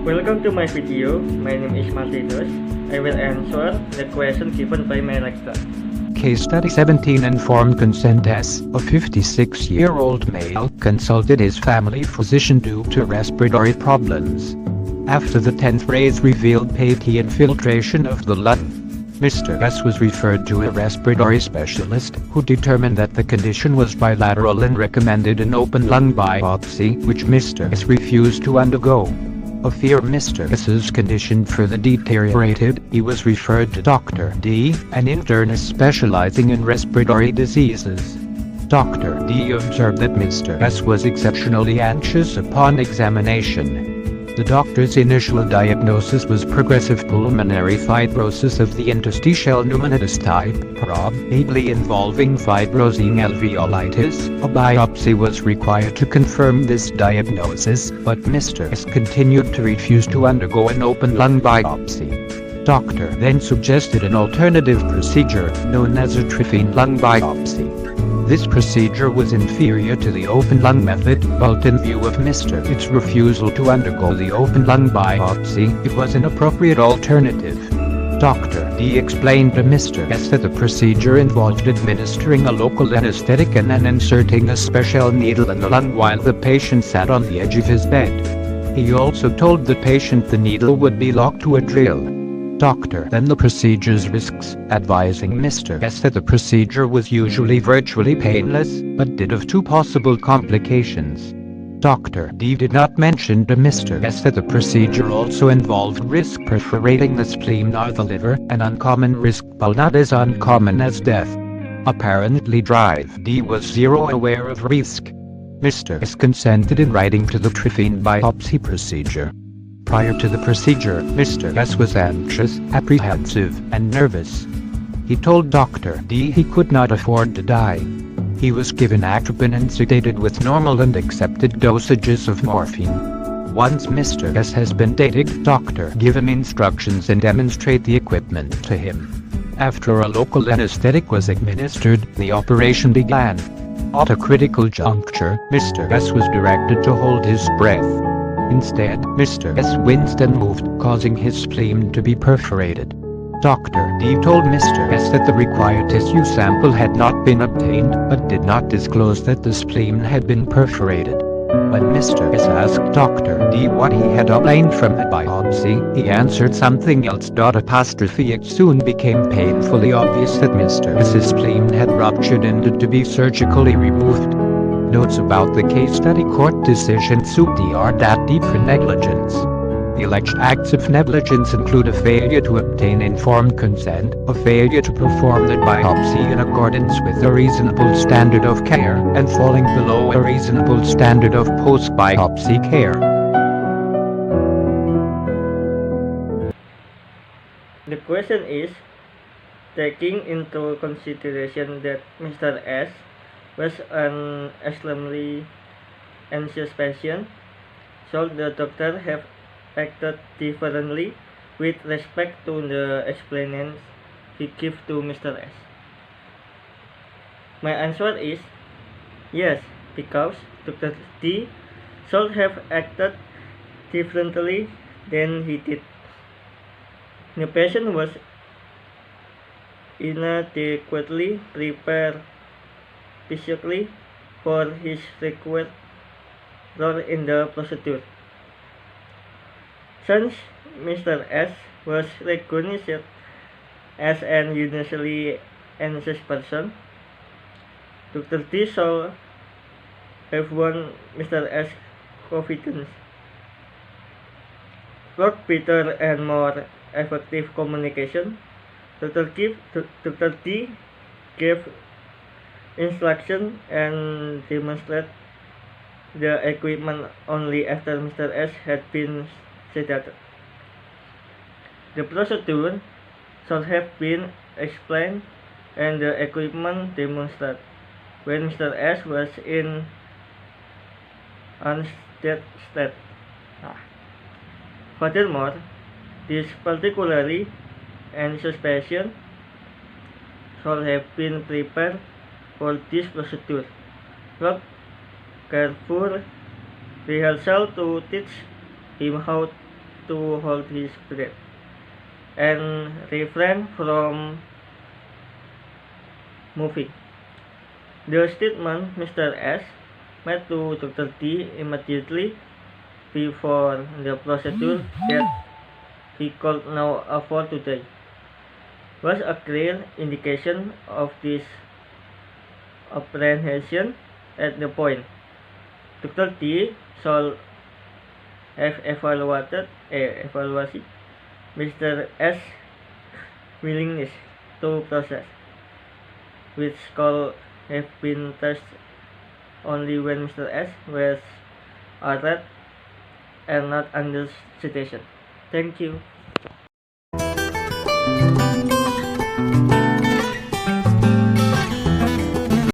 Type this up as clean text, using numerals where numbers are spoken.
Welcome to my video. My name is Martinus. I will answer the question given by my lecturer. Case study 17. Informed consent. A 56-year-old male consulted his family physician due to respiratory problems. After the 10th raise revealed patty infiltration of the lung, Mr. S was referred to a respiratory specialist, who determined that the condition was bilateral and recommended an open lung biopsy, which Mr. S refused to undergo. Of fear Mr. S's condition further deteriorated, he was referred to Dr. D, an internist specializing in respiratory diseases. Dr. D observed that Mr. S was exceptionally anxious upon examination. The doctor's initial diagnosis was progressive pulmonary fibrosis of the interstitial pneumonitis type, probably involving fibrosing alveolitis. A biopsy was required to confirm this diagnosis, but Mr. S continued to refuse to undergo an open lung biopsy. Doctor then suggested an alternative procedure, known as a trephine lung biopsy. This procedure was inferior to the open lung method, but in view of Mr. It's refusal to undergo the open lung biopsy, it was an appropriate alternative. Dr. D explained to Mr. S that the procedure involved administering a local anesthetic and then inserting a special needle in the lung while the patient sat on the edge of his bed. He also told the patient the needle would be locked to a drill. Doctor then the procedure's risks, advising Mr. S that the procedure was usually virtually painless, but did have two possible complications. Dr. D did not mention to Mr. S that the procedure also involved risk perforating the spleen or the liver, an uncommon risk but not as uncommon as death. Apparently Drive D was zero aware of risk. Mr. S consented in writing to the trephine biopsy procedure. Prior to the procedure, Mr. S was anxious, apprehensive, and nervous. He told Dr. D he could not afford to die. He was given atropine and sedated with normal and accepted dosages of morphine. Once Mr. S has been sedated, Dr. give him instructions and demonstrate the equipment to him. After a local anesthetic was administered, the operation began. At a critical juncture, Mr. S was directed to hold his breath. Instead, Mr. S winced and moved, causing his spleen to be perforated. Dr. D told Mr. S that the required tissue sample had not been obtained, but did not disclose that the spleen had been perforated. When Mr. S asked Dr. D what he had obtained from the biopsy, he answered something else. It soon became painfully obvious that Mr. S's spleen had ruptured and had to be surgically removed. Notes about the case study: court decision suit D for negligence. The alleged acts of negligence include a failure to obtain informed consent, a failure to perform the biopsy in accordance with a reasonable standard of care, and falling below a reasonable standard of post-biopsy care. The question is, taking into consideration that Mr. S was an extremely anxious patient, should the doctor have acted differently with respect to the explanations he gave to Mr. S? My answer is yes, because Dr. D should have acted differently than he did. The patient was inadequately prepared physically for his required role in the procedure. Since Mr. S was recognized as an unusually anxious person, Dr. D should have won Mr. S' confidence. For better and more effective communication, Dr. D gave instruction and demonstrate the equipment only after Mr. S had been sedated. The procedure should have been explained and the equipment demonstrated when Mr. S was in unsteady state. Furthermore, this particularly anxious patient should have been prepared for this procedure. Rob careful rehearsal to teach him how to hold his breath and refrain from moving. The statement Mr. S made to Dr. T immediately before the procedure that he could now afford today was a clear indication of this apprehension at the point. Dr. T should have evaluated Mr. S' willingness to process, which could have been touched only when Mr. S was alert and not under sedation. Thank you.